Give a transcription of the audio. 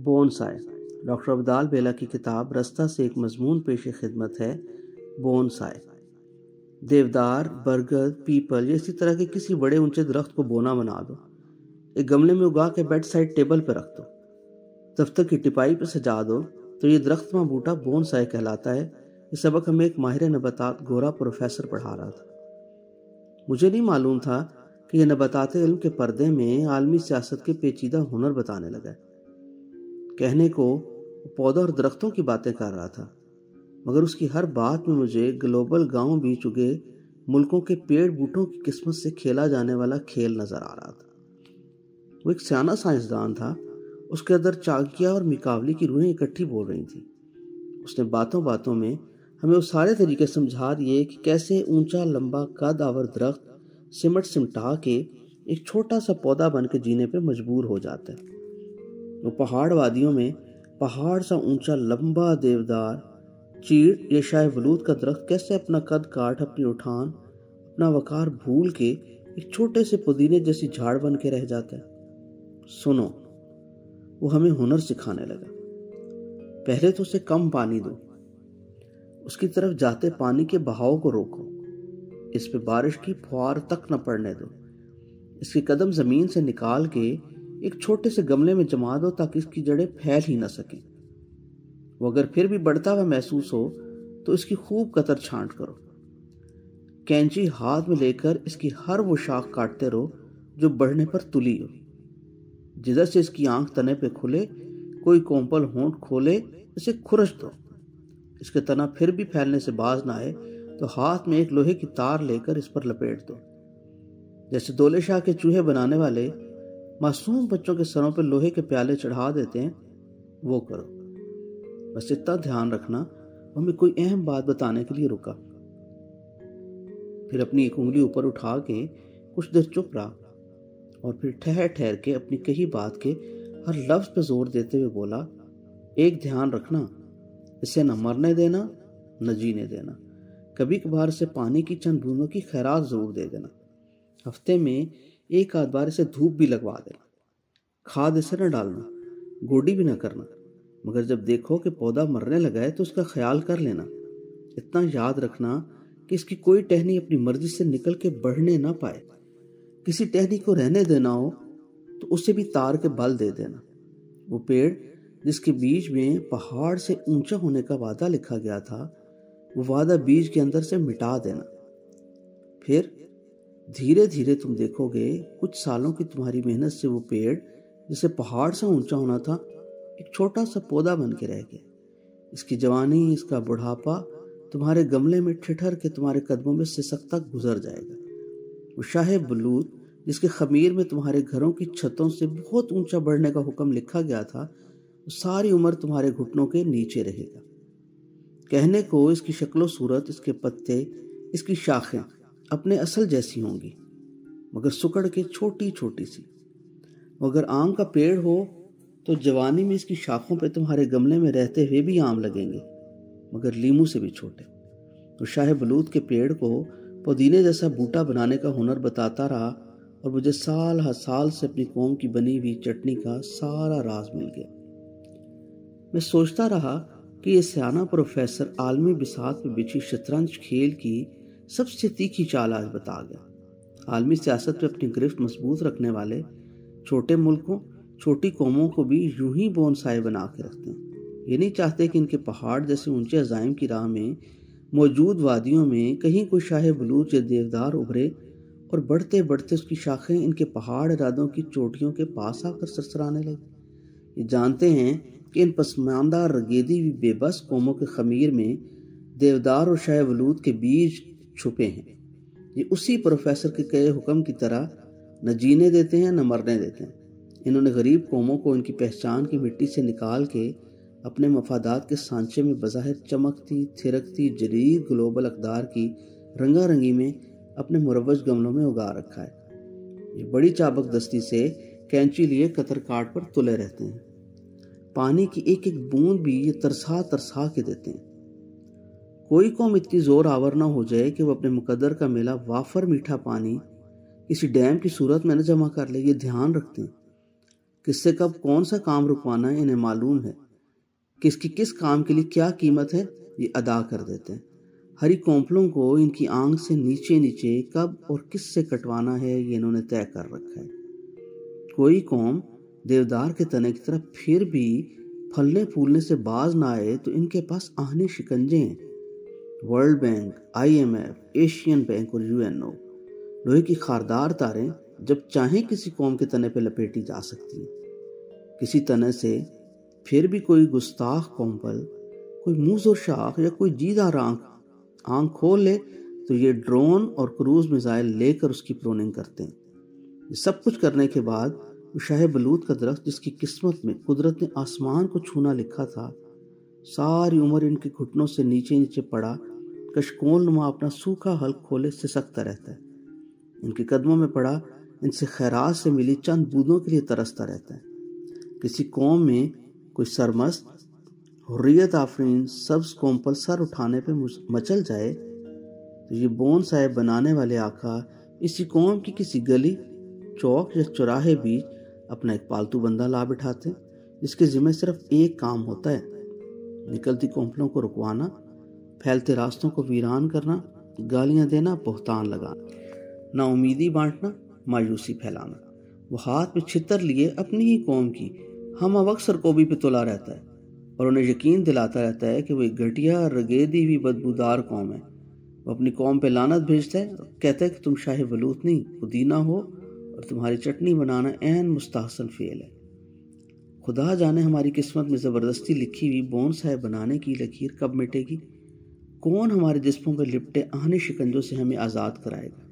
بونسائے doctor Abdul بیلا کی کتاب رستہ سے ایک مضمون پیش خدمت ہے۔ بونسائے دیودار، برگد، پیپل یا اسی طرح کے کسی بڑے اونچے درخت کو بونا بنا دو، ایک گملے میں اگا کے بیڈ سائڈ ٹیبل پہ رکھ دو، دفتر کی ٹپائی پہ سجا دو تو یہ درخت ماں بوٹا بونسائے کہلاتا ہے۔ یہ سبق ہمیں ایک ماہر نباتات گورا پروفیسر پڑھا رہا تھا۔ مجھے نہیں معلوم تھا کہ یہ نباتات علم کے پردے میں عالمی سیاست کے پیچیدہ ہنر بتانے لگا ہے۔ کہنے کو پودوں اور درختوں کی باتیں کر رہا تھا، مگر اس کی ہر بات میں مجھے گلوبل گاؤں بیچ اگے ملکوں کے پیڑ بوٹوں کی قسمت سے کھیلا جانے والا کھیل نظر آ رہا تھا۔ وہ ایک سیانہ سائنسدان تھا، اس کے اندر چاکیا اور میکاولی کی روحیں اکٹھی بول رہی تھیں۔ اس نے باتوں باتوں میں ہمیں وہ سارے طریقے سمجھا دیے کہ کیسے اونچا لمبا قد آور درخت سمٹ سمٹا کے ایک چھوٹا سا پودا بن کے جینے پہ مجبور ہو جاتا ہے۔ وہ پہاڑ وادیوں میں پہاڑ سا اونچا لمبا دیودار، چیڑ یا شاہ بلوط کا درخت کیسے اپنا قد کاٹ، اپنی اٹھان، اپنا وقار بھول کے ایک چھوٹے سے پودینے جیسی جھاڑ بن کے رہ جاتا ہے۔ سنو، وہ ہمیں ہنر سکھانے لگا۔ پہلے تو اسے کم پانی دو، اس کی طرف جاتے پانی کے بہاؤ کو روکو، اس پہ بارش کی پھوار تک نہ پڑنے دو، اس کے قدم زمین سے نکال کے ایک چھوٹے سے گملے میں جما دو تاکہ اس کی جڑیں پھیل ہی نہ سکیں۔ وہ اگر پھر بھی بڑھتا ہوا محسوس ہو تو اس کی خوب قطر چھانٹ کرو۔ کینچی ہاتھ میں لے کر اس کی ہر وہ شاخ کاٹتے رہو جو بڑھنے پر تلی ہو۔ جدھر سے اس کی آنکھ تنے پہ کھلے، کوئی کومپل ہونٹ کھولے، اسے کھرچ دو۔ اس کے تنا پھر بھی پھیلنے سے باز نہ آئے تو ہاتھ میں ایک لوہے کی تار لے کر اس پر لپیٹ دو۔ جیسے دولے شاہ کے چوہے بنانے والے معصوم بچوں کے سروں پہ لوہے کے پیالے چڑھا دیتے ہیں، وہ کرو۔ بس اتنا دھیان رکھنا، وہ ہمیں کوئی اہم بات بتانے کے لیے رکا، پھر اپنی ایک انگلی اوپر اٹھا کے کچھ دیر چپ رہا اور پھر ٹھہر ٹھہر کے اپنی کہی بات کے ہر لفظ پہ زور دیتے ہوئے بولا، ایک دھیان رکھنا، اسے نہ مرنے دینا نہ جینے دینا، کبھی کبھار اسے پانی کی چند بوندوں کی خیرات ضرور دے دینا، ہفتے میں ایک آدھ بار اسے دھوپ بھی لگوا دینا، کھاد اسے نہ ڈالنا، گوڈی بھی نہ کرنا، مگر جب دیکھو کہ پودا مرنے لگا ہے تو اس کا خیال کر لینا۔ اتنا یاد رکھنا کہ اس کی کوئی ٹہنی اپنی مرضی سے نکل کے بڑھنے نہ پائے، کسی ٹہنی کو رہنے دینا ہو تو اسے بھی تار کے بل دے دینا۔ وہ پیڑ جس کے بیج میں پہاڑ سے اونچا ہونے کا وعدہ لکھا گیا تھا، وہ وعدہ بیج کے اندر سے مٹا دینا۔ پھر دھیرے دھیرے تم دیکھو گے کچھ سالوں کی تمہاری محنت سے وہ پیڑ جسے پہاڑ سے اونچا ہونا تھا، ایک چھوٹا سا پودا بن کے رہ گیا۔ اس کی جوانی، اس کا بڑھاپا تمہارے گملے میں ٹھٹھر کے تمہارے قدموں میں سسک تک گزر جائے گا۔ وہ شاہ بلوط جس کے خمیر میں تمہارے گھروں کی چھتوں سے بہت اونچا بڑھنے کا حکم لکھا گیا تھا، وہ ساری عمر تمہارے گھٹنوں کے نیچے رہے گا۔ کہنے کو اس کی شکل و صورت، اس کے پتے، اس کی شاخیں اپنے اصل جیسی ہوں گی، مگر سکڑ کے چھوٹی چھوٹی سی۔ اگر آم کا پیڑ ہو تو جوانی میں اس کی شاخوں پہ تمہارے گملے میں رہتے ہوئے بھی آم لگیں گے، مگر لیمو سے بھی چھوٹے۔ تو شاہ بلوط کے پیڑ کو پودینے جیسا بوٹا بنانے کا ہنر بتاتا رہا اور مجھے سال ہر سال سے اپنی قوم کی بنی ہوئی چٹنی کا سارا راز مل گیا۔ میں سوچتا رہا کہ یہ سیانہ پروفیسر عالمی بساط پہ بچھی شطرنج کھیل کی سب سے تیکھی چال آج بتا گیا۔ عالمی سیاست پہ اپنی گرفت مضبوط رکھنے والے چھوٹے ملکوں، چھوٹی قوموں کو بھی یوں ہی بونسائے بنا کے رکھتے ہیں۔ یہ نہیں چاہتے کہ ان کے پہاڑ جیسے اونچے عزائم کی راہ میں موجود وادیوں میں کہیں کوئی شاہ بلوط یا دیودار ابھرے اور بڑھتے بڑھتے اس کی شاخیں ان کے پہاڑ ارادوں کی چوٹیوں کے پاس آ کر سرسرانے لگے۔ یہ جانتے ہیں کہ ان پسماندہ رگیدی ہوئی بے بس قوموں کے خمیر میں دیودار اور شاہ بلوط کے بیج چھپے ہیں۔ یہ اسی پروفیسر کے کہے حکم کی طرح نہ جینے دیتے ہیں نہ مرنے دیتے ہیں۔ انہوں نے غریب قوموں کو ان کی پہچان کی مٹی سے نکال کے اپنے مفادات کے سانچے میں بظاہر چمکتی تھرکتی جدید گلوبل اقدار کی رنگا رنگی میں اپنے مروج گملوں میں اگا رکھا ہے۔ یہ بڑی چابک دستی سے کینچی لیے قطر کاٹ پر تلے رہتے ہیں۔ پانی کی ایک ایک بوند بھی یہ ترسا ترسا کے دیتے ہیں۔ کوئی قوم اتنی زور آور نہ ہو جائے کہ وہ اپنے مقدر کا ملا وافر میٹھا پانی کسی ڈیم کی صورت میں نہ جمع کر لے، یہ دھیان رکھتے ہیں۔ کس سے کب کون سا کام رکوانا ہے انہیں معلوم ہے، کس کی کس کام کے لیے کیا قیمت ہے یہ ادا کر دیتے ہیں۔ ہری کونپلوں کو ان کی آنکھ سے نیچے نیچے کب اور کس سے کٹوانا ہے یہ انہوں نے طے کر رکھا ہے۔ کوئی قوم دیودار کے تنے کی طرف پھر بھی پھلنے پھولنے سے باز نہ آئے تو ان کے پاس آہنی شکنجے ہیں۔ World bank, IMF، Asian bank اور UNO لوہے کی خاردار تاریں جب چاہیں کسی قوم کے تنے پہ لپیٹی جا سکتی ہیں۔ کسی تنے سے پھر بھی کوئی گستاخ کونپل، کوئی موزور شاخ یا کوئی جیدار آنکھ کھول لے تو یہ ڈرون اور کروز میزائل لے کر اس کی پروننگ کرتے ہیں۔ یہ سب کچھ کرنے کے بعد وہ شاہ بلوط کا درخت جس کی قسمت میں قدرت نے آسمان کو چھونا لکھا تھا، ساری عمر ان کے گھٹنوں سے نیچے نیچے پڑا کشکول نما اپنا سوکھا حلق کھولے سسکتا رہتا ہے۔ ان کے قدموں میں پڑا ان سے خیرات سے ملی چند بودوں کے لیے ترستا رہتا ہے۔ کسی قوم میں کوئی سرمست حریت آفرین سبز کونپل سر اٹھانے پہ مچل جائے تو یہ بونسائی بنانے والے آقا اسی قوم کی کسی گلی، چوک یا چوراہے بیچ اپنا ایک پالتو بندہ لا بٹھاتے ہیں جس کے ذمہ صرف ایک کام ہوتا ہے، نکلتی کونپلوں کو رکوانا، پھیلتے راستوں کو ویران کرنا، گالیاں دینا، بہتان لگانا، نا امیدی بانٹنا، مایوسی پھیلانا۔ وہ ہاتھ میں چھتر لیے اپنی ہی قوم کی ہم وقت سرکوبی پہ تلا رہتا ہے اور انہیں یقین دلاتا رہتا ہے کہ وہ ایک گھٹیا رگیدی ہوئی بدبودار قوم ہے۔ وہ اپنی قوم پہ لعنت بھیجتا ہے اور کہتا ہے کہ تم شاہ بلوط نہیں پودینہ ہو اور تمہاری چٹنی بنانا عین مستحسن فعل ہے۔ خدا جانے ہماری قسمت میں زبردستی لکھی ہوئی بونسائی بنانے کی لکیر کب مٹے گی؟ کون ہمارے جسموں پہ لپٹے آہنی شکنجوں سے ہمیں آزاد کرائے گا؟